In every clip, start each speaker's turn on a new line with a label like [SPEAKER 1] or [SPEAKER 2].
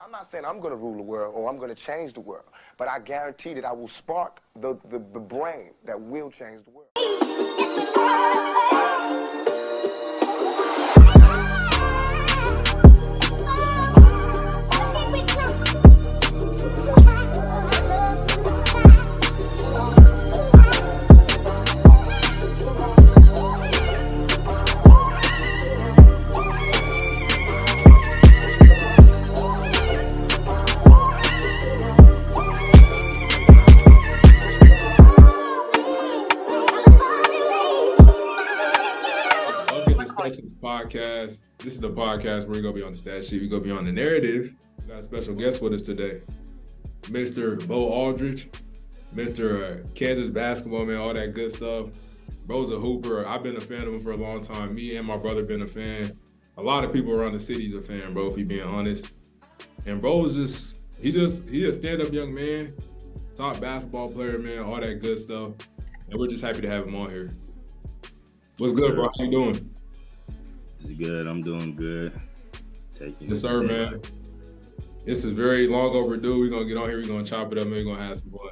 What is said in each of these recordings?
[SPEAKER 1] I'm not saying I'm going to rule the world or I'm going to change the world, but I guarantee that I will spark the brain that will change the world.
[SPEAKER 2] Podcast. This is the podcast where we're gonna be on the stat sheet. We're gonna be on the narrative. We got a special guest with us today, Mr. Bo Aldridge, Mr. Kansas basketball man, all that good stuff. Bo's a hooper. I've been a fan of him for a long time. Me and my brother been a fan. A lot of people around the city's a fan, bro. If you being honest. And Bo's he's a stand-up young man, top basketball player, man, all that good stuff. And we're just happy to have him on here. What's good, bro? How you doing?
[SPEAKER 3] It's good. I'm doing good.
[SPEAKER 2] Yes, sir, man. This is very long overdue. We're gonna get on here. We're gonna chop it up, man. We're gonna have some fun.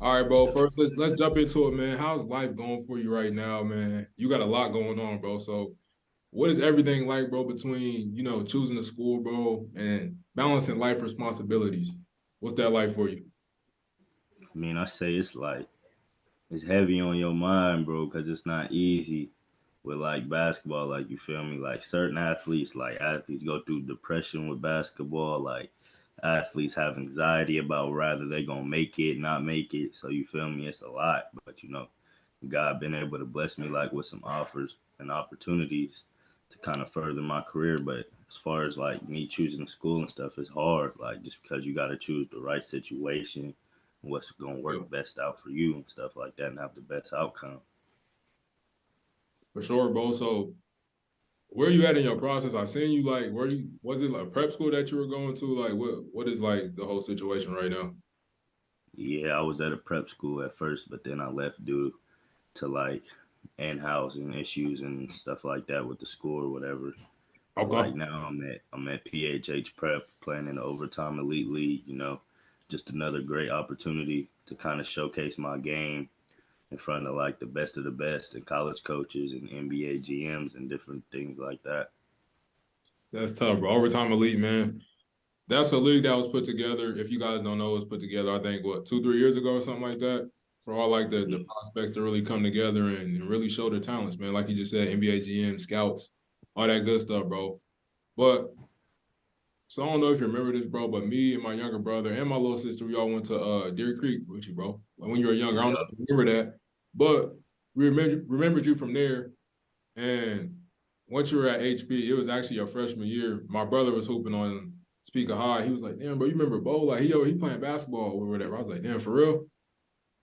[SPEAKER 2] All right, bro. First, let's jump into it, man. How's life going for you right now, man? You got a lot going on, bro. So, what is everything like, bro, between choosing a school, bro, and balancing life responsibilities? What's that like for you?
[SPEAKER 3] I mean, I say it's heavy on your mind, bro, because it's not easy. With like basketball, like you feel me, like certain athletes go through depression with basketball, like athletes have anxiety about whether they're gonna make it, not make it. So you feel me, it's a lot. But God been able to bless me like with some offers and opportunities to kind of further my career. But as far as like me choosing school and stuff, it's hard. Like just because you gotta choose the right situation, what's gonna work best out for you and stuff like that and have the best outcome.
[SPEAKER 2] For sure, bro. So where are you at in your process? I seen you was it like prep school that you were going to? Like what is like the whole situation right now?
[SPEAKER 3] Yeah, I was at a prep school at first, but then I left due to like in-housing issues and stuff like that with the school or whatever.
[SPEAKER 2] Okay.
[SPEAKER 3] Right now I'm at PHH Prep playing in the Overtime Elite League, just another great opportunity to kind of showcase my game in front of like the best and college coaches and NBA GMs and different things like that.
[SPEAKER 2] That's tough, bro. Overtime Elite, man. That's a league that was put together. If you guys don't know, it was put together, I think, 2-3 years ago or something like that, for all like the prospects to really come together and really show their talents, man. Like you just said, NBA GM, scouts, all that good stuff, bro. But so I don't know if you remember this, bro, but me and my younger brother and my little sister, we all went to Deer Creek with you, bro. Like when you were younger, I don't know if you remember that, but we remembered you from there. And once you were at HB, it was actually your freshman year. My brother was hooping on Speaker High. He was like, "Damn, bro, you remember Bo? Like he playing basketball or whatever." I was like, "Damn, for real?"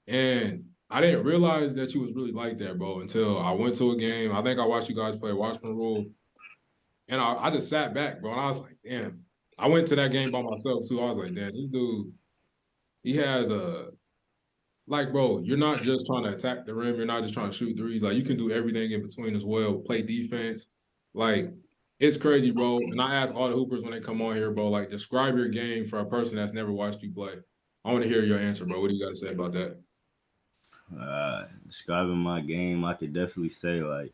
[SPEAKER 2] And I didn't realize that you was really like that, bro, until I went to a game. I think I watched you guys play Watchman Rule, and I just sat back, bro, and I was like, "Damn." I went to that game by myself too. I was like, "Damn, this dude, he has a." Like, bro, you're not just trying to attack the rim. You're not just trying to shoot threes. Like, you can do everything in between as well. Play defense. Like, it's crazy, bro. And I ask all the hoopers when they come on here, bro, like, describe your game for a person that's never watched you play. I want to hear your answer, bro. What do you got to say about that?
[SPEAKER 3] Describing my game, I could definitely say, like,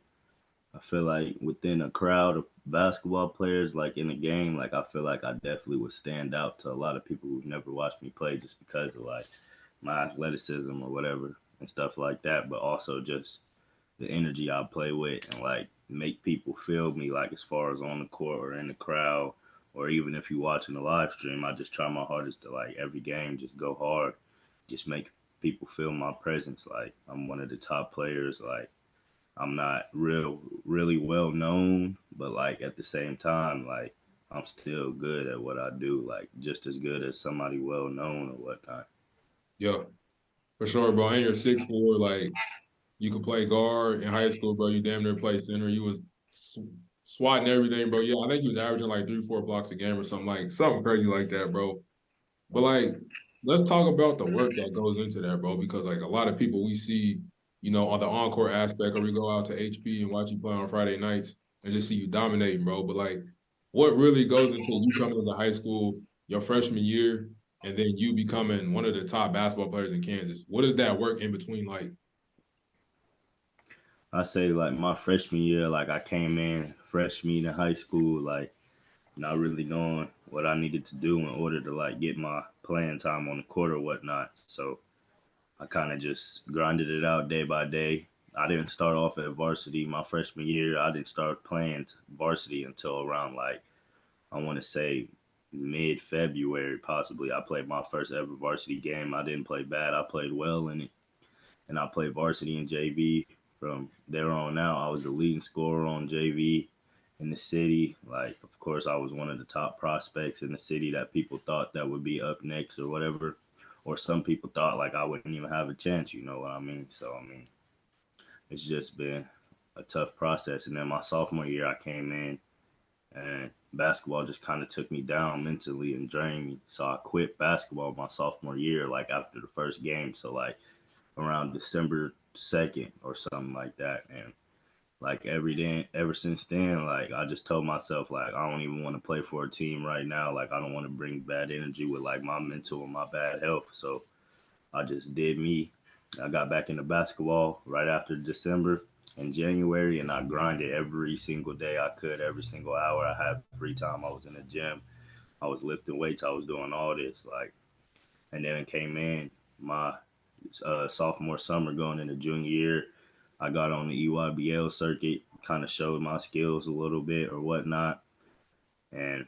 [SPEAKER 3] I feel like within a crowd of basketball players, like in a game, like I feel like I definitely would stand out to a lot of people who've never watched me play just because of like my athleticism or whatever and stuff like that, but also just the energy I play with and like make people feel me like as far as on the court or in the crowd or even if you're watching the live stream, I just try my hardest to like every game just go hard, just make people feel my presence. Like I'm one of the top players, like I'm not really well known, but like at the same time, like I'm still good at what I do, like just as good as somebody well known or whatnot.
[SPEAKER 2] Yeah, for sure, bro. And you're 6'4", like, you could play guard in high school, bro. You damn near played center. You was swatting everything, bro. Yeah, I think you was averaging like 3-4 blocks a game or something crazy like that, bro. But like, let's talk about the work that goes into that, bro. Because like a lot of people we see, on the encore aspect, or we go out to HP and watch you play on Friday nights and just see you dominating, bro. But like, what really goes into you coming into high school your freshman year and then you becoming one of the top basketball players in Kansas? What does that work in between like?
[SPEAKER 3] I say like my freshman year, like I came in freshman in high school, like not really knowing what I needed to do in order to like get my playing time on the court or whatnot. So I kind of just grinded it out day by day. I didn't start off at varsity my freshman year. I didn't start playing varsity until around like I want to say mid-February possibly. I played my first ever varsity game. I didn't play bad. I played well in it, and I played varsity and JV. From there on out, I was the leading scorer on JV in the city. Like, of course, I was one of the top prospects in the city that people thought that would be up next or whatever. Or some people thought like I wouldn't even have a chance, you know what I mean? So, I mean, it's just been a tough process. And then my sophomore year, I came in and basketball just kind of took me down mentally and drained me. So I quit basketball my sophomore year, like after the first game. So, like, around December 2nd or something like that. And like every day, ever since then, like I just told myself, like, I don't even want to play for a team right now. Like, I don't want to bring bad energy with like my mental and my bad health. So I just did me. I got back into basketball right after December and January, and I grinded every single day I could, every single hour I had free time. I was in the gym, I was lifting weights, I was doing all this, like, and then it came in my sophomore summer going into junior year. I got on the EYBL circuit, kind of showed my skills a little bit or whatnot, and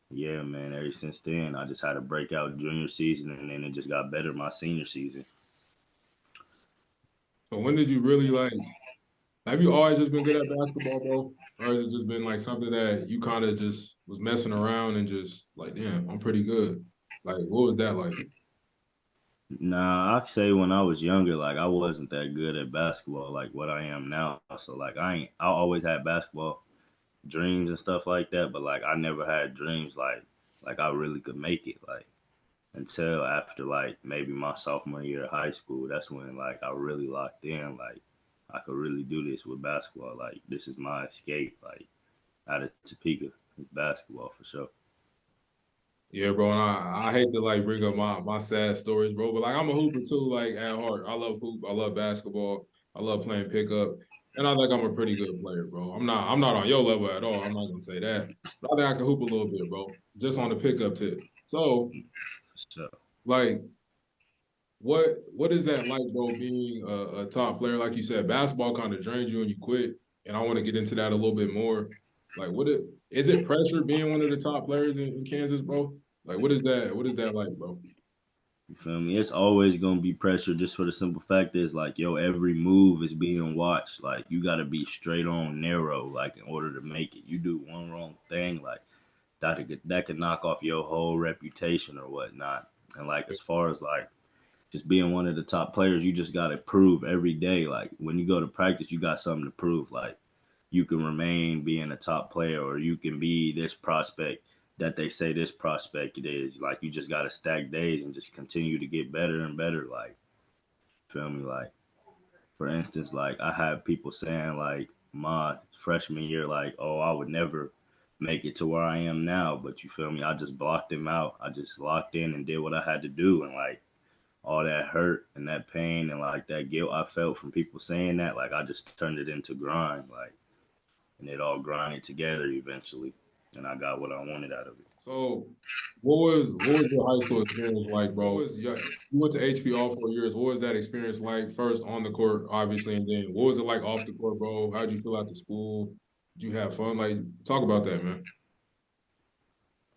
[SPEAKER 3] yeah, man, ever since then, I just had a breakout junior season, and then it just got better my senior season.
[SPEAKER 2] So when did you really like? Have you always just been good at basketball, bro? Or has it just been like something that you kind of just was messing around and just like, damn, I'm pretty good. Like, what was that like?
[SPEAKER 3] Nah, I say when I was younger, like I wasn't that good at basketball, like what I am now. So like I always had basketball dreams and stuff like that, but like I never had dreams like I really could make it. Like until after like maybe my sophomore year of high school, that's when like I really locked in. Like I could really do this with basketball. Like this is my escape. Like out of Topeka, it's basketball for sure.
[SPEAKER 2] Yeah, bro. And I hate to like bring up my sad stories, bro, but like I'm a hooper too, like at heart. I love hoop. I love basketball. I love playing pickup. And I think I'm a pretty good player, bro. I'm not on your level at all. I'm not gonna say that. But I think I can hoop a little bit, bro. Just on the pickup tip. So,
[SPEAKER 3] For sure.
[SPEAKER 2] like, what is that like, bro, being a top player? Like you said, basketball kind of drains you and you quit. And I want to get into that a little bit more. Like, is it pressure being one of the top players in Kansas, bro? Like, what is that like, bro?
[SPEAKER 3] You feel me? It's always gonna be pressure just for the simple fact is like, yo, every move is being watched. Like you gotta be straight on narrow, like in order to make it. You do one wrong thing, like that could knock off your whole reputation or whatnot. And like as far as like just being one of the top players, you just gotta prove every day. Like when you go to practice, you got something to prove. Like you can remain being a top player or you can be this prospect that they say this prospect it is. Like you just gotta stack days and just continue to get better and better. Like feel me? Like for instance, like I have people saying like my freshman year, like, oh, I would never make it to where I am now. But you feel me? I just blocked them out. I just locked in and did what I had to do. And like all that hurt and that pain and like that guilt I felt from people saying that, like I just turned it into grind. Like and it all grinded together eventually. And I got what I wanted out of it.
[SPEAKER 2] So, what was your high school experience like, bro? You went to HP all 4 years. What was that experience like? First on the court, obviously, and then what was it like off the court, bro? How'd you feel after school? Did you have fun? Like, talk about that, man.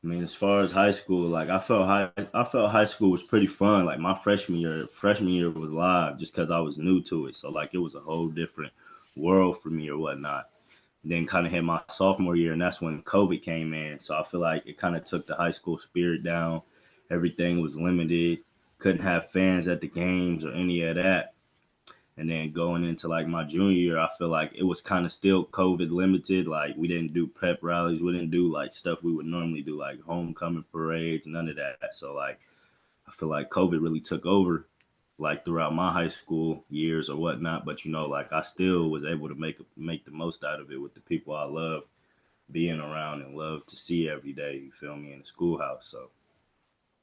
[SPEAKER 3] I mean, as far as high school, like I felt high school was pretty fun. Like my freshman year was live just because I was new to it. So like it was a whole different world for me or whatnot. Then kind of hit my sophomore year, and that's when COVID came in. So I feel like it kind of took the high school spirit down. Everything was limited. Couldn't have fans at the games or any of that. And then going into like my junior year, I feel like it was kind of still COVID limited. Like we didn't do prep rallies, we didn't do like stuff we would normally do, like homecoming parades, none of that. So like I feel like COVID really took over like throughout my high school years or whatnot. But like I still was able to make the most out of it with the people I love being around and love to see every day. You feel me in the schoolhouse. So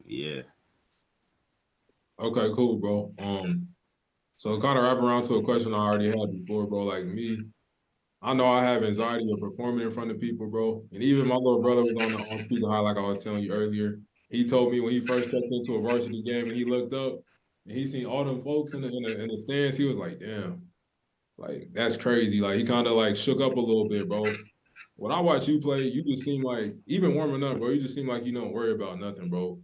[SPEAKER 3] Yeah.
[SPEAKER 2] Okay, cool, bro. So kind of wrap around to a question I already had before, bro. Like me, I know I have anxiety of performing in front of people, bro. And even my little brother was on speaker high, like I was telling you earlier. He told me when he first stepped into a varsity game and he looked up and he seen all them folks in the stands, he was like, damn, like that's crazy. Like he kind of like shook up a little bit, bro. When I watch you play, you just seem like, even warming up, bro, you just seem like you don't worry about nothing, bro.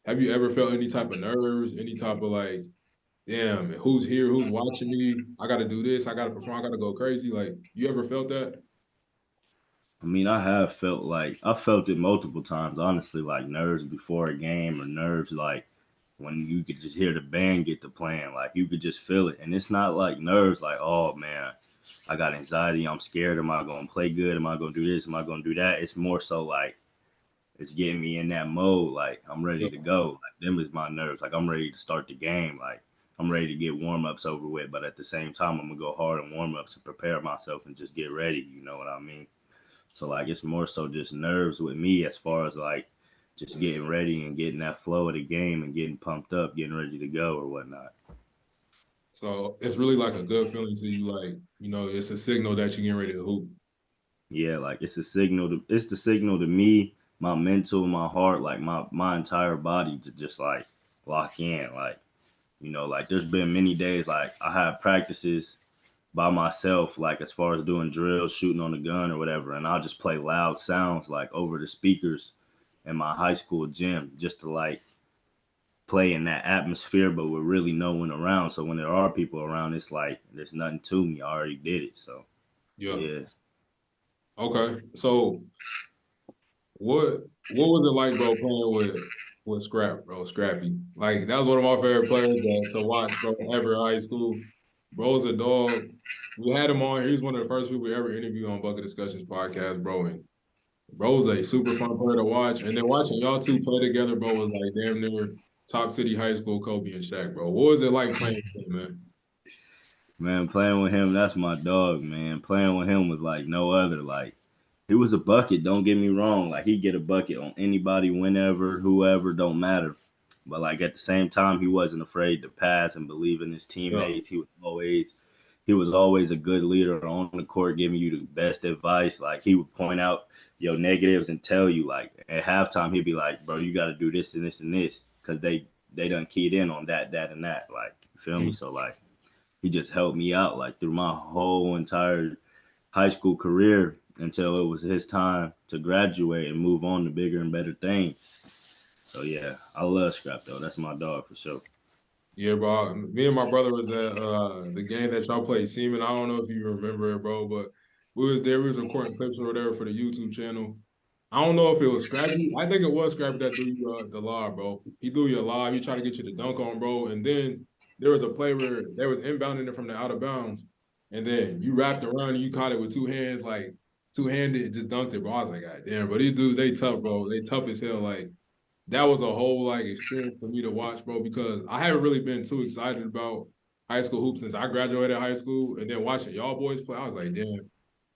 [SPEAKER 2] Have you ever felt any type of nerves, any type of like, damn, who's here, who's watching me? I got to do this, I got to perform, I got to go crazy. Like, you ever felt that?
[SPEAKER 3] I mean, I felt it multiple times, honestly, like nerves before a game or nerves like when you could just hear the band get to playing, like you could just feel it. And it's not like nerves like, oh man, I got anxiety, I'm scared, am I gonna play good? Am I gonna do this? Am I gonna do that? It's more so like it's getting me in that mode, like I'm ready to go. Like them is my nerves. Like I'm ready to start the game. Like I'm ready to get warm ups over with, but at the same time I'm gonna go hard on warm ups to prepare myself and just get ready, you know what I mean? So like it's more so just nerves with me as far as like just getting ready and getting that flow of the game and getting pumped up, getting ready to go or whatnot.
[SPEAKER 2] So it's really like a good feeling to you, like, it's a signal that you're getting ready to hoop.
[SPEAKER 3] Yeah, like it's the signal to me, my mental, my heart, like my entire body to just like lock in. Like, like there's been many days like I had practices by myself, like as far as doing drills, shooting on the gun or whatever, and I'll just play loud sounds like over the speakers in my high school gym just to like play in that atmosphere, but with really no one around. So when there are people around, it's like there's nothing to me. I already did it. So
[SPEAKER 2] Yeah.
[SPEAKER 3] yeah.
[SPEAKER 2] Okay. So what was it like, bro, playing with Scrap, bro, Scrappy? Like that was one of my favorite players to watch, bro, ever in high school. Bro's a dog. We had him on. He was one of the first people we ever interviewed on Bucket Discussions podcast, bro. And bro's a super fun player to watch. And then watching y'all two play together, bro, was like damn near top city high school Kobe and Shaq, bro. What was it like playing with him, man?
[SPEAKER 3] Man, playing with him, that's my dog, man. Playing with him was like no other. Like he was a bucket, don't get me wrong. Like he get a bucket on anybody, whenever, whoever, don't matter. But like at the same time, he wasn't afraid to pass and believe in his
[SPEAKER 2] Yeah.
[SPEAKER 3] teammates. He was always a good leader on the court, giving you the best advice. Like he would point out your negatives and tell you like at halftime he'd be like, bro, you got to do this and this and this because they done keyed in on that, that, and that. Like you feel me?
[SPEAKER 2] Mhm.
[SPEAKER 3] So like he just helped me out like through my whole entire high school career until it was his time to graduate and move on to bigger and better things. So yeah, I love Scrap though. That's my dog for sure.
[SPEAKER 2] Yeah, bro. Me and my brother was at the game that y'all played Seaman. I don't know if you remember it, bro, but we was there. We was recording clips or whatever for the YouTube channel. I don't know if it was Scrappy. I think it was Scrappy that threw you the lob, bro. He threw you a lob. He tried to get you to dunk on, bro. And then there was a play where there was inbounding it from the out of bounds, and then you wrapped around and you caught it with two hands, like two-handed, just dunked it, bro. I was like, God damn, bro. These dudes, they tough, bro. They tough as hell. Like that was a whole like experience for me to watch, bro, because I haven't really been too excited about high school hoops since I graduated high school. And then watching y'all boys play, I was like, damn,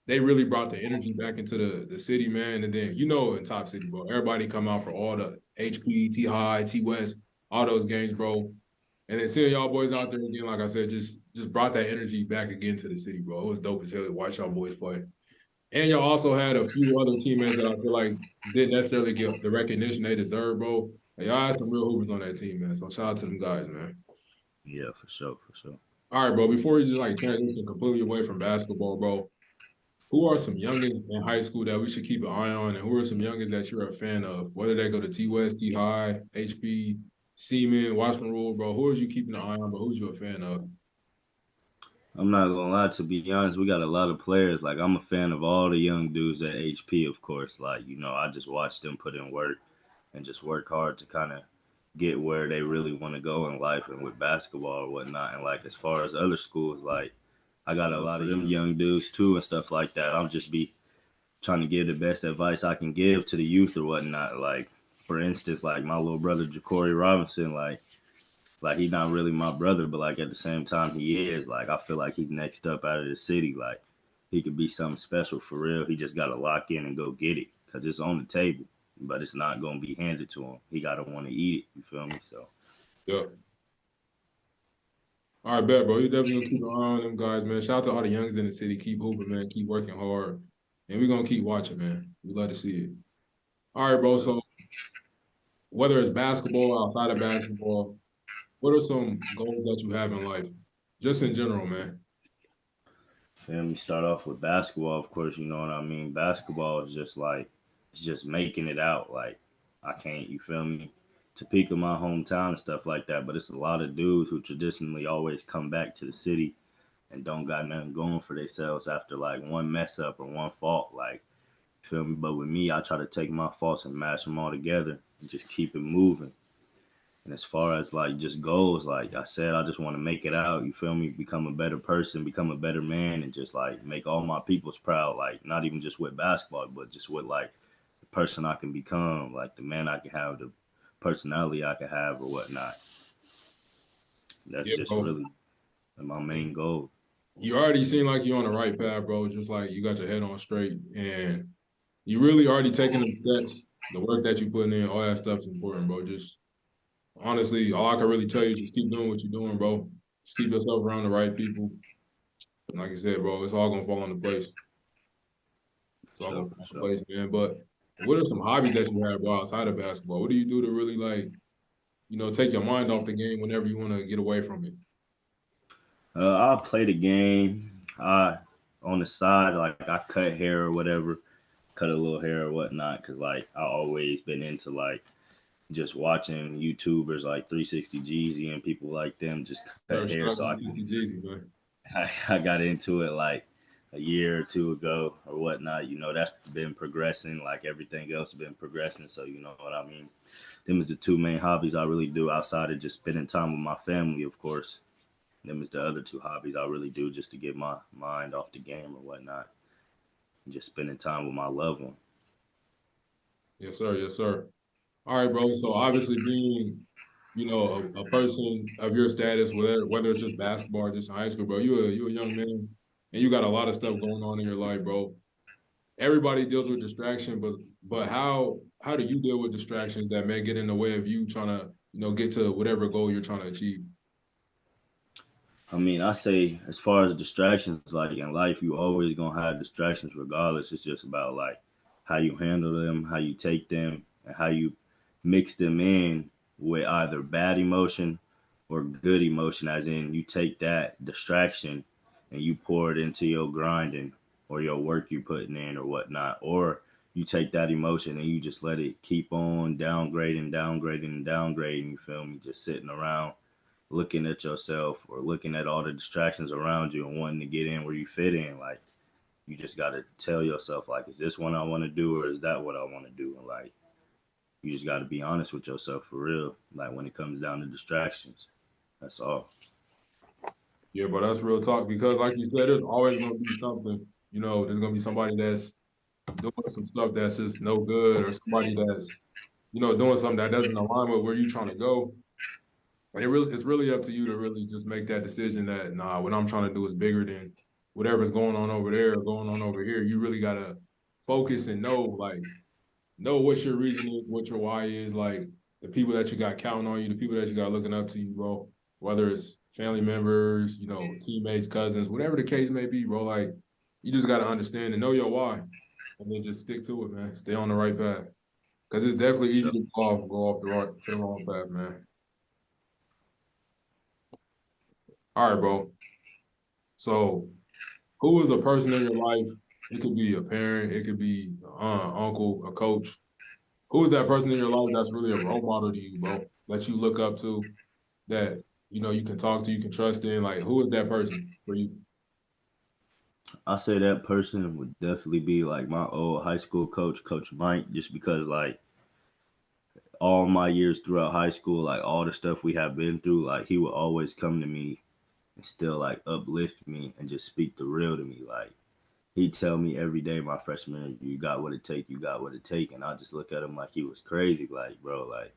[SPEAKER 2] they really brought the energy back into the city, man. And then in Top City, bro, everybody come out for all the HP, T High, T West, all those games, bro. And then seeing y'all boys out there again, like I said, just brought that energy back again to the city, bro. It was dope as hell to watch y'all boys play. And y'all also had a few other teammates that I feel like didn't necessarily get the recognition they deserve, bro. Like, y'all had some real hoopers on that team, man. So shout out to them guys, man.
[SPEAKER 3] Yeah, for sure, for sure.
[SPEAKER 2] All right, bro. Before we just like transition completely away from basketball, bro, who are some youngins in high school that we should keep an eye on, and who are some youngins that you're a fan of? Whether they go to T West, T High, HP, Seaman, Washington Rule, bro. Who are you keeping an eye on, but who's you a fan of?
[SPEAKER 3] I'm not gonna lie, to be honest, we got a lot of players. Like I'm a fan of all the young dudes at HP, of course. Like, I just watch them put in work and just work hard to kind of get where they really want to go in life and with basketball or whatnot. And like as far as other schools, like I got a lot of them young dudes too and stuff like that. I'll just be trying to give the best advice I can give to the youth or whatnot. Like for instance, like my little brother Jacory Robinson, like he's not really my brother, but like at the same time he is. Like I feel like he's next up out of the city. Like he could be something special for real. He just gotta lock in and go get it because it's on the table. but it's not gonna be handed to him. He gotta want to eat it. You feel me? So
[SPEAKER 2] Yeah. All right, bet, bro. You definitely gonna keep an eye on them guys, man. Shout out to all the youngsters in the city. Keep hooping, man. Keep working hard. And we're gonna keep watching, man. We love to see it. All right, bro. So whether it's basketball, outside of basketball, what are some goals that you have in life? Just in general, man.
[SPEAKER 3] feel me? Start off with basketball, of course. You know what I mean. Basketball is just like it's just making it out. Like I can't. You feel me? Topeka, my hometown and stuff like that. But it's a lot of dudes who traditionally always come back to the city and don't got nothing going for themselves after like one mess up or one fault. Like, feel me? But with me, I try to take my faults and mash them all together and just keep it moving. And as far as like just goals, like I said, I just want to make it out. You feel me? Become a better person, become a better man, and just like make all my peoples proud. Like not even just with basketball, but just with like the person I can become, like the man I can have, the personality I can have, or whatnot. That's
[SPEAKER 2] Yeah,
[SPEAKER 3] just
[SPEAKER 2] bro.
[SPEAKER 3] really my main goal.
[SPEAKER 2] You already seem like you're on the right path, bro. Just like you got your head on straight, and you really already taking the steps. The work that you putting in, all that stuff's important, bro. Just honestly, all I can really tell you, just keep doing what you're doing, bro. Just keep yourself around the right people. And like I said, bro, it's all gonna fall into place. It's all gonna
[SPEAKER 3] Sure,
[SPEAKER 2] fall into
[SPEAKER 3] sure.
[SPEAKER 2] place, man. But what are some hobbies that you have, bro, outside of basketball? What do you do to really like, take your mind off the game whenever you want to get away from it?
[SPEAKER 3] I'll play the game. I on the side, like I cut hair or whatever, cut a little hair or whatnot, cause like I always been into like just watching YouTubers like 360 Jeezy and people like them just cut
[SPEAKER 2] Sure,
[SPEAKER 3] hair.
[SPEAKER 2] shout out
[SPEAKER 3] So
[SPEAKER 2] to CC Jeezy, man.
[SPEAKER 3] I got into it like a year or two ago or whatnot. You know, that's been progressing like everything else has been progressing. So you know what I mean. Them is the two main hobbies I really do outside of just spending time with my family, of course. Them is the other two hobbies I really do just to get my mind off the game or whatnot. And just spending time with my loved one.
[SPEAKER 2] Yes, sir. Yes, sir. All right, bro. So obviously being, a person of your status, whether it's just basketball or just in high school, bro, you a young man and you got a lot of stuff going on in your life, bro. Everybody deals with distraction, but how do you deal with distractions that may get in the way of you trying to, get to whatever goal you're trying to achieve?
[SPEAKER 3] I mean, I say as far as distractions, like in life, you always gonna have distractions regardless. It's just about like how you handle them, how you take them, and how you mix them in with either bad emotion or good emotion, as in you take that distraction and you pour it into your grinding or your work you're putting in or whatnot, or you take that emotion and you just let it keep on downgrading, downgrading, and downgrading. You feel me? Just sitting around looking at yourself or looking at all the distractions around you and wanting to get in where you fit in. Like you just got to tell yourself, like, is this what I want to do or is that what I want to do? And like, you just got to be honest with yourself for real. Like when it comes down to distractions, that's all.
[SPEAKER 2] Yeah, but that's real talk because, like you said, there's always going to be something. There's going to be somebody that's doing some stuff that's just no good, or somebody that's, doing something that doesn't align with where you're trying to go. And it's really up to you to really just make that decision that, nah, what I'm trying to do is bigger than whatever's going on over there or going on over here. You really gotta focus and know what your reason is, what your why is, like the people that you got counting on you, the people that you got looking up to you, bro. Whether it's family members, teammates, cousins, whatever the case may be, bro. Like you just gotta understand and know your why, and then just stick to it, man. Stay on the right path, because it's definitely easy
[SPEAKER 3] So,
[SPEAKER 2] to go off the right to the wrong path, man. All right, bro. So, who is a person in your life? It could be a parent, it could be uncle, a coach. Who is that person in your life that's really a role model to you, bro? That you look up to, that you can talk to, you can trust in. Like, who is that person for you?
[SPEAKER 3] I say that person would definitely be like my old high school coach, Coach Mike, just because like all my years throughout high school, like all the stuff we have been through, like he would always come to me and still like uplift me and just speak the real to me. Like he'd tell me every day my freshman year, you got what it take, you got what it take. And I just look at him like he was crazy. Like, bro, like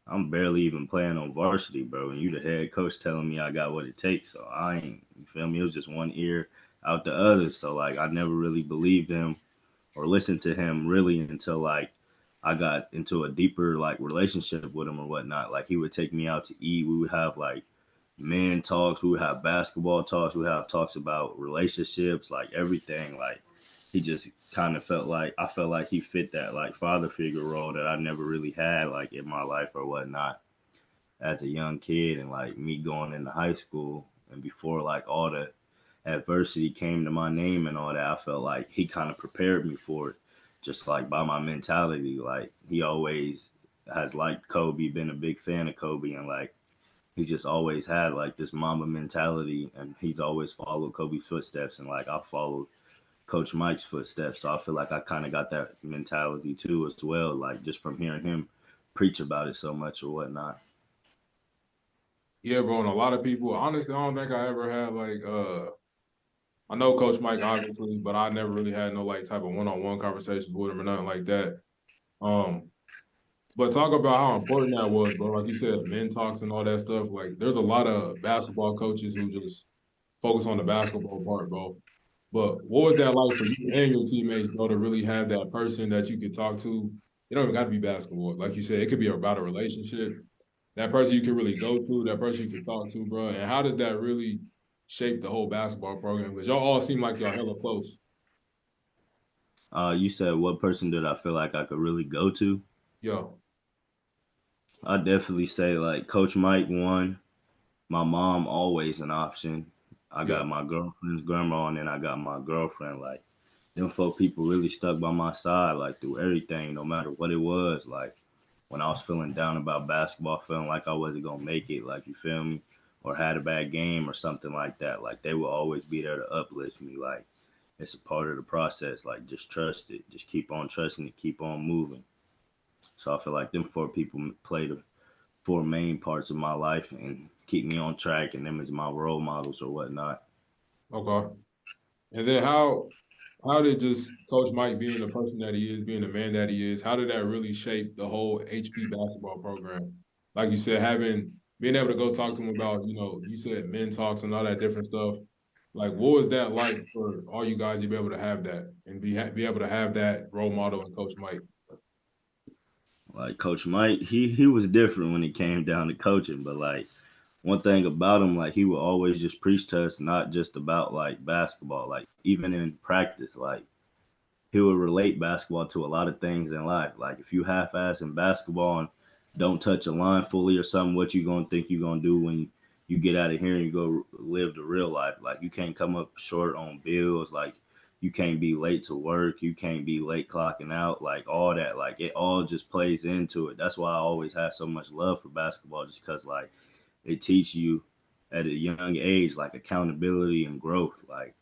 [SPEAKER 3] I'm barely even playing on varsity, bro. And you the head coach telling me I got what it takes. So I ain't, you feel me? It was just one ear out the other. So like I never really believed him or listened to him really until like I got into a deeper like relationship with him or whatnot. Like he would take me out to eat. We would have like men talks. We would have basketball talks. We would have talks about relationships, like everything. Like he just kind of felt like I felt like he fit that like father figure role that I never really had like in my life or whatnot as a young kid, and like me going into high school and before like all the adversity came to my name and all that, I felt like he kind of prepared me for it, just like by my mentality. Like he always has liked Kobe, been a big fan of Kobe, and like he's just always had like this Mamba mentality, and he's always followed Kobe's footsteps, and like I followed Coach Mike's footsteps. So I feel like I kind of got that mentality too as well, like just from hearing him preach about it so much or whatnot.
[SPEAKER 2] Yeah, bro. And a lot of people, honestly, I don't think I ever had like I know Coach Mike obviously, but I never really had no like type of one-on-one conversations with him or nothing like that. Um, but talk about how important that was, bro. Like you said, men talks and all that stuff. Like there's a lot of basketball coaches who just focus on the basketball part, bro. But what was that like for you and your teammates, bro, to really have that person that you could talk to? It don't even got to be basketball. Like you said, it could be about a relationship. That person you can really go to, that person you can talk to, bro. And how does that really shape the whole basketball program? Because y'all all seem like y'all hella close.
[SPEAKER 3] You said what person did I feel like I could really go to?
[SPEAKER 2] Yo,
[SPEAKER 3] I definitely say like Coach Mike one. My mom always an option. I
[SPEAKER 2] yeah,
[SPEAKER 3] got my girlfriend's grandma, and then I got my girlfriend. Like them four people really stuck by my side like through everything, no matter what it was. Like when I was feeling down about basketball, feeling like I wasn't gonna make it, like you feel me, or had a bad game or something like that. Like they will always be there to uplift me. Like it's a part of the process. Like just trust it, just keep on trusting it, keep on moving. So I feel like them four people play the four main parts of my life and keep me on track, and them as my role models or whatnot.
[SPEAKER 2] okay. And then how did just Coach Mike being the person that he is, being the man that he is, how did that really shape the whole HP basketball program? Like you said, having being able to go talk to him about, you said men talks and all that different stuff. Like, what was that like for all you guys to be able to have that and be able to have that role model in Coach Mike?
[SPEAKER 3] Like Coach Mike, he was different when it came down to coaching, but like one thing about him, like he would always just preach to us, not just about like basketball, like even in practice, like he would relate basketball to a lot of things in life. Like if you half-ass in basketball and don't touch a line fully or something, what you gonna think you gonna do when you get out of here and you go live the real life? Like you can't come up short on bills. Like you can't be late to work. You can't be late clocking out. Like all that. Like it all just plays into it. That's why I always had so much love for basketball, just because like it teach you at a young age like accountability and growth. Like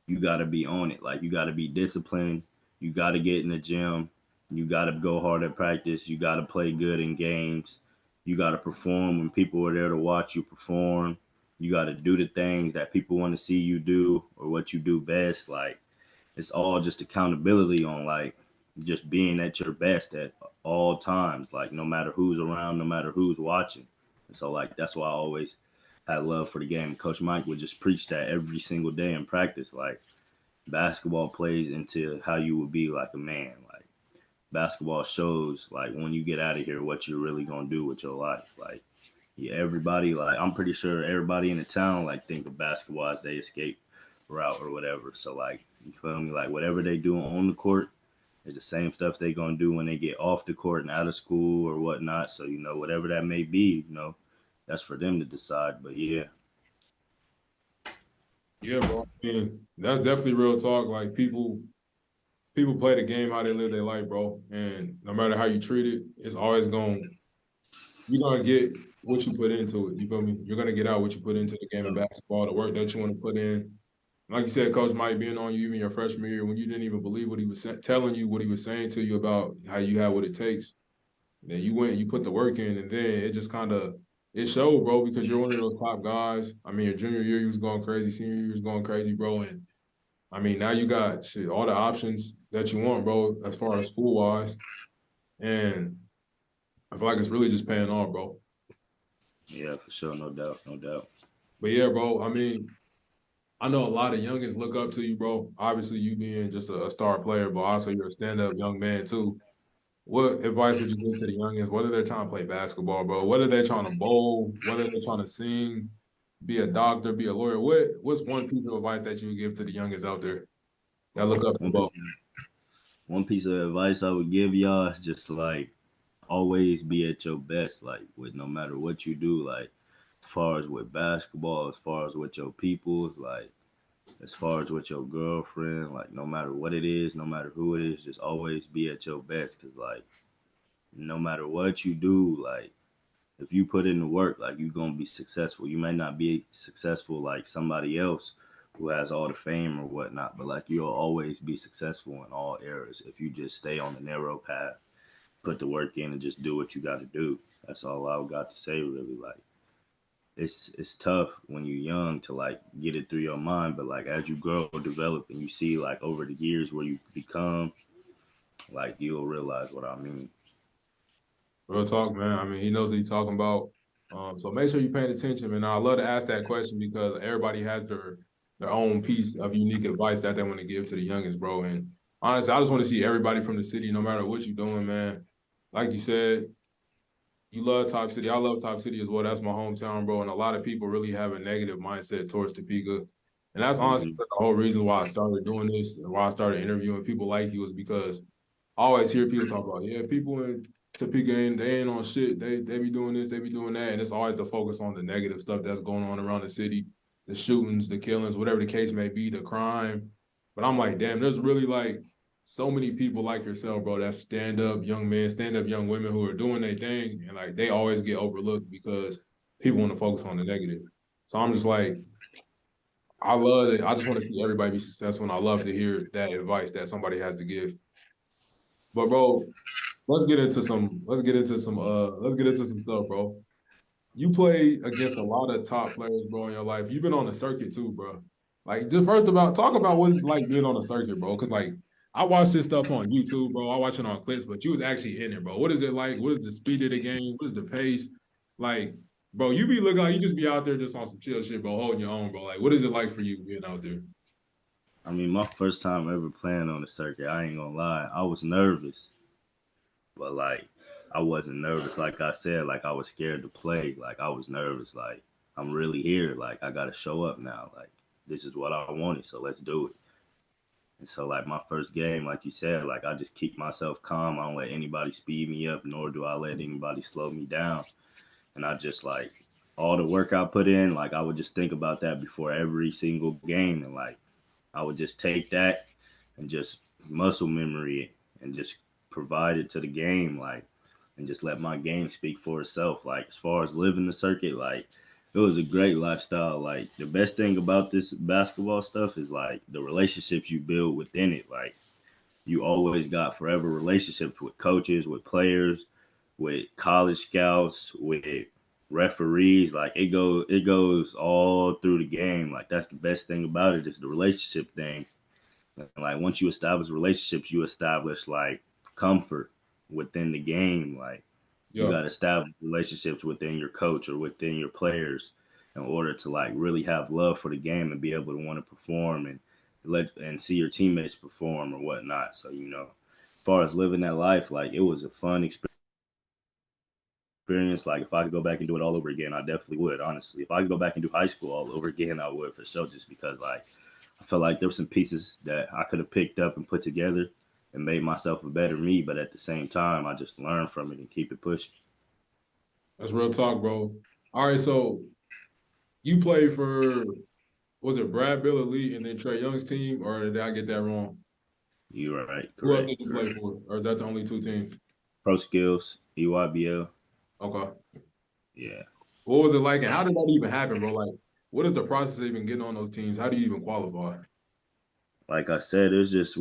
[SPEAKER 3] you got to be on it. Like you got to be disciplined. You got to get in the gym. You got to go hard at practice. You got to play good in games. You got to perform when people are there to watch you perform. You got to do the things that people want to see you do or what you do best. Like it's all just accountability on like just being at your best at all times. Like no matter who's around, no matter who's watching. And so like that's why I always had love for the game. Coach Mike would just preach that every single day in practice. Like basketball plays into how you would be like a man. Like basketball shows like when you get out of here what you're really gonna do with your life. Like yeah, everybody like I'm pretty sure everybody in the town like think of basketball as they escape route or whatever. So like you feel me? Like whatever they do on the court is the same stuff they gonna do when they get off the court and out of school or whatnot. So whatever that may be, that's for them to decide. But yeah,
[SPEAKER 2] Yeah, bro. And that's definitely real talk. Like people play the game how they live their life, bro. And no matter how you treat it, it's always you're gonna get what you put into it. You feel me? You're gonna get out what you put into the game of basketball, the work that you want to put in. Like you said, Coach Mike being on you even your freshman year when you didn't even believe what he was telling you, what he was saying to you about how you have what it takes. Then you went, you put the work in, and then it just kind of it showed, bro, because you're one of those top guys. I mean, your junior year you was going crazy, senior year you was going crazy, bro, and I mean now you got shit, all the options that you want, bro, as far as school wise, and I feel like it's really just paying off, bro.
[SPEAKER 3] yeah, for sure, no doubt, no doubt.
[SPEAKER 2] But yeah, bro, I mean, I know a lot of youngins look up to you, bro. Obviously, you being just a star player, but also you're a stand-up young man too. what advice would you give to the youngins? Whether they're trying to play basketball, bro, whether they're trying to bowl, whether they're trying to sing, be a doctor, be a lawyer, what's one piece of advice that you would give to the youngins out there that look up to
[SPEAKER 3] One
[SPEAKER 2] both?
[SPEAKER 3] one piece of advice I would give y'all is just like always be at your best, like with no matter what you do, like as far as with basketball, as far as with your peoples, like as far as with your girlfriend, like no matter what it is, no matter who it is, just always be at your best. Cause like no matter what you do, like if you put in the work, like you're gonna be successful. You may not be successful like somebody else who has all the fame or whatnot, but like you'll always be successful in all areas if you just stay on the narrow path, put the work in, and just do what you got to do. That's all I got to say, really. Like it's tough when you're young to like get it through your mind, but like as you grow, develop, and you see like over the years where you become, like you'll realize what I mean.
[SPEAKER 2] Real talk, man. I mean, he knows what he's talking about. So make sure you're paying attention, man. I love to ask that question because everybody has their own piece of unique advice that they want to give to the youngest, bro. And honestly, I just want to see everybody from the city, no matter what you're doing, man. Like you said, you love Top City. I love Top City as well. That's my hometown, bro. And a lot of people really have a negative mindset towards Topeka. And that's honestly
[SPEAKER 3] Hmm.
[SPEAKER 2] the whole reason why I started doing this and why I started interviewing people like you was because I always hear people talk about, yeah, people in Topeka they ain't on shit. They be doing this, they be doing that. And it's always the focus on the negative stuff that's going on around the city, the shootings, the killings, whatever the case may be, the crime. But I'm like, damn, there's really like so many people like yourself, bro, that stand up young men, stand up young women who are doing their thing. And like they always get overlooked because people want to focus on the negative. So I'm just like, I love it. I just want to see everybody be successful. And I love to hear that advice that somebody has to give. But bro, let's get into some stuff, bro. You play against a lot of top players, bro, in your life. You've been on the circuit too, bro. Like just first about talk about what it's like being on the circuit, bro. Cause like I watch this stuff on YouTube, bro. I watch it on clips, but you was actually in it, bro. What is it like? What is the speed of the game? What is the pace? Like, bro, you be looking like you just be out there just on some chill shit, bro, holding your own, bro. Like, what is it like for you being out there?
[SPEAKER 3] I mean, my first time ever playing on the circuit, I ain't gonna lie, I was nervous, but like I wasn't nervous. Like I said, like I was scared to play. Like I was nervous. Like I'm really here. Like I gotta show up now. Like this is what I wanted, so let's do it. And so like my first game, like you said, like I just keep myself calm. I don't let anybody speed me up, nor do I let anybody slow me down. And I just like all the work I put in, like I would just think about that before every single game, and like I would just take that and just muscle memory it and just provide it to the game, like, and just let my game speak for itself. Like as far as living the circuit, like it was a great lifestyle. Like the best thing about this basketball stuff is like the relationships you build within it. Like you always got forever relationships with coaches, with players, with college scouts, with referees. Like it goes all through the game. Like that's the best thing about it is the relationship thing. And like once you establish relationships, you establish like comfort within the game. Like you
[SPEAKER 2] Yeah.
[SPEAKER 3] got to establish relationships within your coach or within your players in order to like really have love for the game and be able to want to perform and see your teammates perform or whatnot. So as far as living that life, like it was a fun experience. Like if I could go back and do it all over again, I definitely would. Honestly, if I could go back and do high school all over again, I would for sure. Just because like I felt like there were some pieces that I could have picked up and put together and made myself a better me. But at the same time, I just learned from it and keep it pushing.
[SPEAKER 2] That's real talk, bro. All right, so you play for was it Brad Bill Elite and then Trey Young's team, or did I get that wrong?
[SPEAKER 3] You're right,
[SPEAKER 2] Who else
[SPEAKER 3] correct,
[SPEAKER 2] did you play
[SPEAKER 3] correct.
[SPEAKER 2] for, or is that the only two teams?
[SPEAKER 3] Pro skills, EYBL,
[SPEAKER 2] Okay.
[SPEAKER 3] yeah.
[SPEAKER 2] What was it like, and how did that even happen, bro? Like, what is the process of even getting on those teams? How do you even qualify?
[SPEAKER 3] Like I said, it's just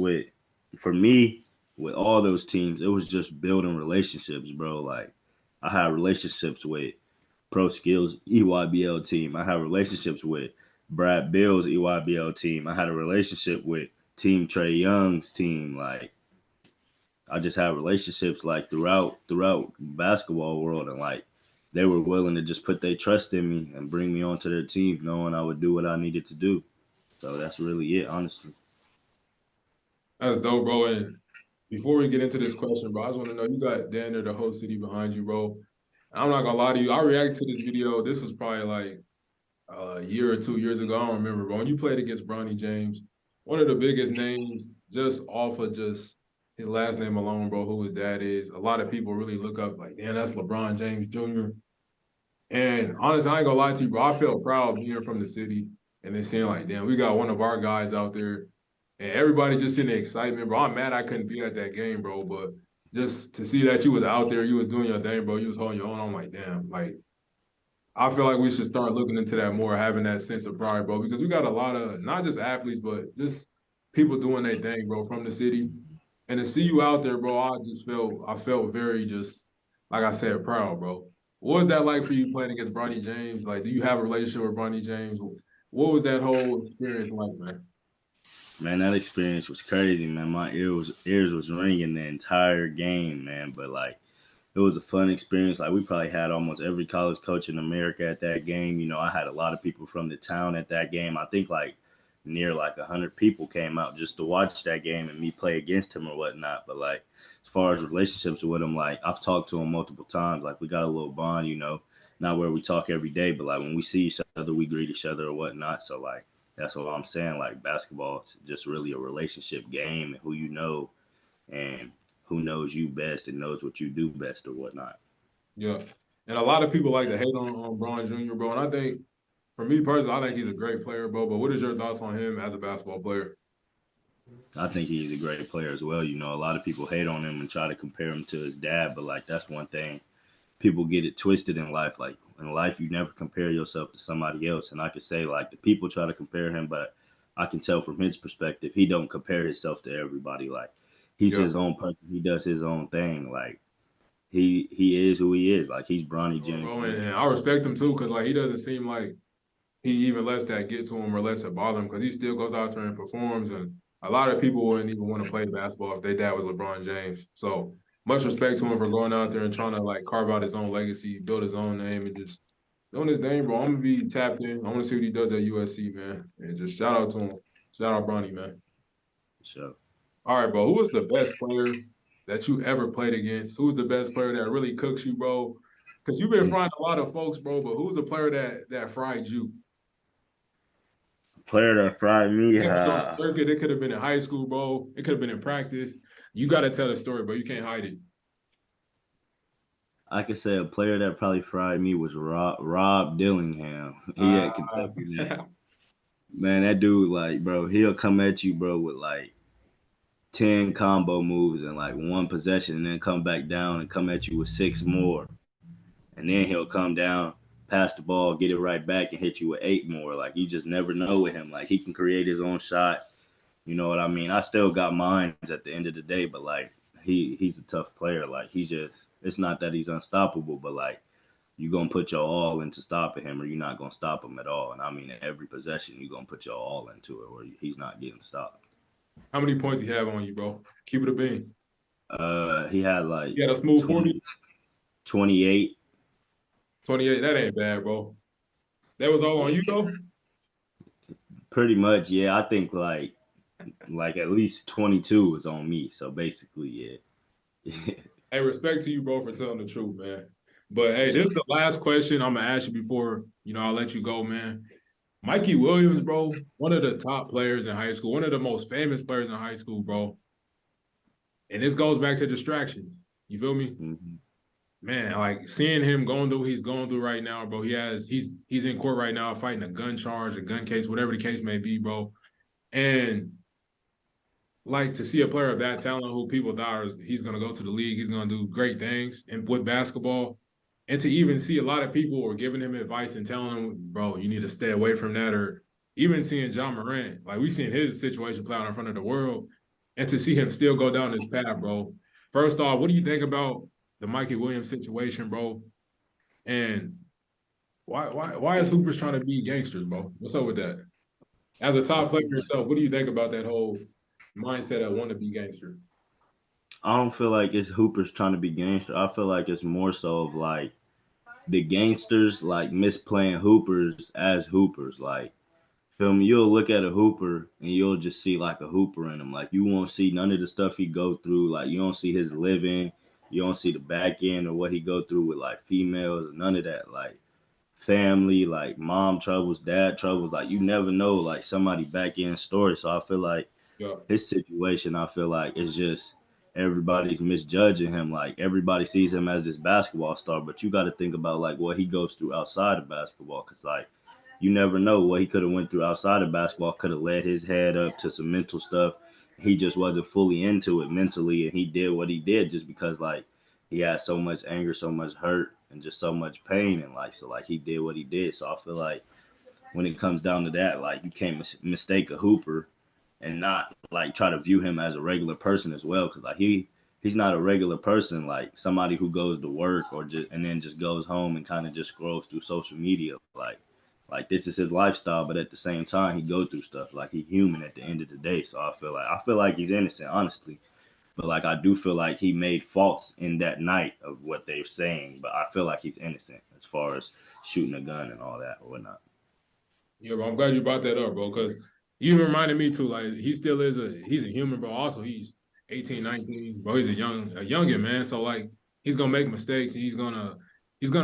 [SPEAKER 3] for me, with all those teams, it was just building relationships, bro. Like I had relationships with Pro Skills EYBL team. I had relationships with Brad Bill's EYBL team. I had a relationship with Team Trey Young's team. Like I just had relationships like throughout basketball world, and like they were willing to just put their trust in me and bring me onto their team, knowing I would do what I needed to do. So that's really it, honestly.
[SPEAKER 2] That's dope, bro. And Before we get into this question, bro, I just want to know, you got Dan there, the whole city behind you, bro. And I'm not gonna lie to you. I reacted to this video. This was probably like a year or 2 years ago. I don't remember, but when you played against Bronny James, one of the biggest names just off of just his last name alone, bro, who his dad is. A lot of people really look up like, damn, that's LeBron James Jr. And honestly, I ain't gonna lie to you, bro. I felt proud being from the city and then seeing like, damn, we got one of our guys out there, and everybody just in the excitement, bro. I'm mad I couldn't be at that game, bro, but just to see that you was out there, you was doing your thing, bro. You was holding your own. I'm like, damn, like I feel like we should start looking into that more, having that sense of pride, bro, because we got a lot of not just athletes, but just people doing their thing, bro, from the city. And to see you out there, bro, I felt very just, like I said, proud, bro. What was that like for you playing against Bronny James? Like, do you have a relationship with Bronny James? What was that whole experience like, man?
[SPEAKER 3] Man, that experience was crazy, man. My ears was ringing the entire game, man. But like, it was a fun experience. Like, we probably had almost every college coach in America at that game. You know, I had a lot of people from the town at that game. I think like near like 100 people came out just to watch that game and me play against him or whatnot. But like, as far as relationships with him, like I've talked to him multiple times. Like, we got a little bond, you know, not where we talk every day, but like when we see each other, we greet each other or whatnot. So like, that's what I'm saying. Like, basketball is just really a relationship game, and who you know and who knows you best and knows what you do best or whatnot.
[SPEAKER 2] Yeah. And a lot of people like to hate on Bron Jr., bro. And I think, for me personally, I think he's a great player, bro. But what is your thoughts on him as a basketball player?
[SPEAKER 3] I think he's a great player as well. You know, a lot of people hate on him and try to compare him to his dad, but like that's one thing. People get it twisted in life. Like in life, you never compare yourself to somebody else. And I could say like the people try to compare him, but I can tell from his perspective, he don't compare himself to everybody. Like he's
[SPEAKER 2] Yeah.
[SPEAKER 3] his own person. He does his own thing. Like he is who he is. Like he's Bronny James.
[SPEAKER 2] Bro, and I respect him too, because like he doesn't seem like he even lets that get to him or lets it bother him, because he still goes out there and performs. And a lot of people wouldn't even want to play basketball if their dad was LeBron James. So much respect to him for going out there and trying to like carve out his own legacy, build his own name, and just doing his name, bro. I'm gonna be tapped in. I want to see what he does at USC, man. And just shout out to him. Shout out Bronny, man.
[SPEAKER 3] So
[SPEAKER 2] All right, bro. Who was the best player that you ever played against? Who's the best player that really cooks you, bro? Because you've been frying a lot of folks, bro. But who's the player that fried you?
[SPEAKER 3] player that fried me.
[SPEAKER 2] It could be on the circuit. It could have been in high school, bro. It could have been in practice. You got to tell the story, bro. You can't hide it.
[SPEAKER 3] I could say a player that probably fried me was Rob Dillingham. He at Kentucky, man. Man, that dude, like, bro, he'll come at you, bro, with like 10 combo moves in like one possession and then come back down and come at you with six more. And then he'll come down, pass the ball, get it right back, and hit you with eight more. Like, you just never know with him. Like, he can create his own shot. You know what I mean? I still got mine at the end of the day, but like, he's a tough player. Like, he's just, it's not that he's unstoppable, but like, you're going to put your all into stopping him or you're not going to stop him at all. And I mean, in every possession, you're going to put your all into it or he's not getting stopped.
[SPEAKER 2] How many points he have on you, bro? Keep it a bean.
[SPEAKER 3] He had like
[SPEAKER 2] You had a smooth 40?
[SPEAKER 3] 28.
[SPEAKER 2] 28. That ain't bad, bro. That was all on you, though?
[SPEAKER 3] Pretty much, yeah. I think like at least 22 was on me. So basically, yeah.
[SPEAKER 2] Hey, respect to you, bro, for telling the truth, man. But hey, this is the last question I'm gonna ask you before I'll let you go, man. Mikey Williams, bro, one of the top players in high school, one of the most famous players in high school, bro. And this goes back to distractions. You feel me?
[SPEAKER 3] Mm-hmm.
[SPEAKER 2] Man, like seeing him going through what he's going through right now, bro. He's in court right now fighting a gun charge, a gun case, whatever the case may be, bro. And like to see a player of that talent who people thought he's going to go to the league, he's going to do great things and with basketball, and to even see a lot of people were giving him advice and telling him, bro, you need to stay away from that, or even seeing John Morant, like we seen his situation play out in front of the world, and to see him still go down this path, bro. First off, what do you think about the Mikey Williams situation, bro? And why is Hoopers trying to be gangsters, bro? What's up with that? As a top player yourself, what do you think about that whole mindset of want to be gangster?
[SPEAKER 3] I don't feel like it's Hoopers trying to be gangster. I feel like it's more so of like the gangsters like misplaying Hoopers as Hoopers. Like Feel me? You'll look at a hooper and you'll just see like a hooper in him. Like you won't see none of the stuff he go through. Like you don't see his living. You don't see the back end or what he go through with like females. None of that. Like family, like mom troubles, dad troubles. Like you never know like somebody back end story. So I feel like
[SPEAKER 2] Yeah.
[SPEAKER 3] his situation, I feel like it's just everybody's misjudging him. Like everybody sees him as this basketball star, but you got to think about like what he goes through outside of basketball. Cause like you never know what he could have went through outside of basketball. Could have led his head up to some mental stuff. He just wasn't fully into it mentally, and he did what he did just because like he had so much anger, so much hurt, and just so much pain, and like so like he did what he did. So I feel like when it comes down to that, like you can't mistake a hooper and not like try to view him as a regular person as well, because like he's not a regular person, like somebody who goes to work or just and then just goes home and kind of just scrolls through social media. Like this is his lifestyle, but at the same time he go through stuff. Like he's human at the end of the day. So I feel like he's innocent, honestly. But like I do feel like he made faults in that night of what they're saying. But I feel like he's innocent as far as shooting a gun and all that or whatnot.
[SPEAKER 2] Yeah, bro. I'm glad you brought that up, bro, because you even reminded me too. Like he still is he's a human, bro. Also, he's 18, 19, bro. He's a youngin, man. So like he's gonna make mistakes. He's gonna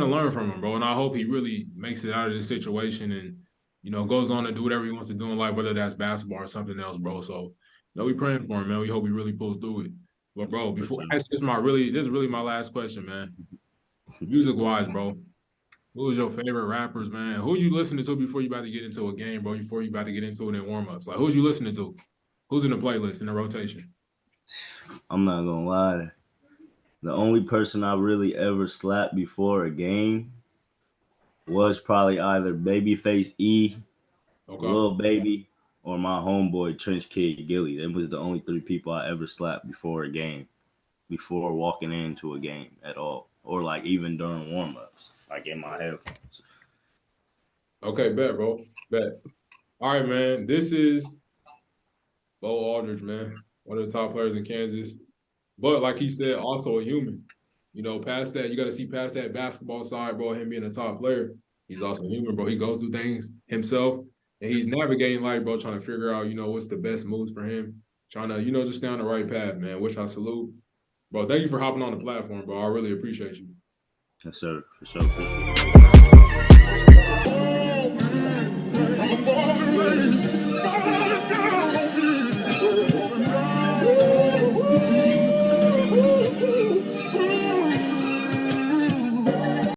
[SPEAKER 2] learn from him, bro. And I hope he really makes it out of this situation and goes on to do whatever he wants to do in life, whether that's basketball or something else, bro. So we praying for him, man. We hope he really pulls through it. But bro, before this is really my last question, man. Music wise, bro. Who's your favorite rappers, man? Who you listening to before you about to get into a game, bro? Before you about to get into it in warm-ups? Like, who's you listening to? Who's in the playlist, in the rotation?
[SPEAKER 3] I'm not gonna lie. The only person I really ever slapped before a game was probably either Babyface E,
[SPEAKER 2] Okay.
[SPEAKER 3] Lil Baby, or my homeboy Trench Kid Gilly. Them was the only three people I ever slapped before a game, before walking into a game at all, or like even during warm-ups, like in my headphones.
[SPEAKER 2] Okay, bet, bro. Bet. All right, man. This is Bo Aldridge, man. One of the top players in Kansas. But like he said, also a human. Past that, you got to see past that basketball side, bro, him being a top player. He's also human, bro. He goes through things himself. And he's navigating life, bro, trying to figure out, what's the best moves for him. Trying to, just stay on the right path, man, which I salute. Bro, thank you for hopping on the platform, bro. I really appreciate you.
[SPEAKER 3] Yes, sir. For sure.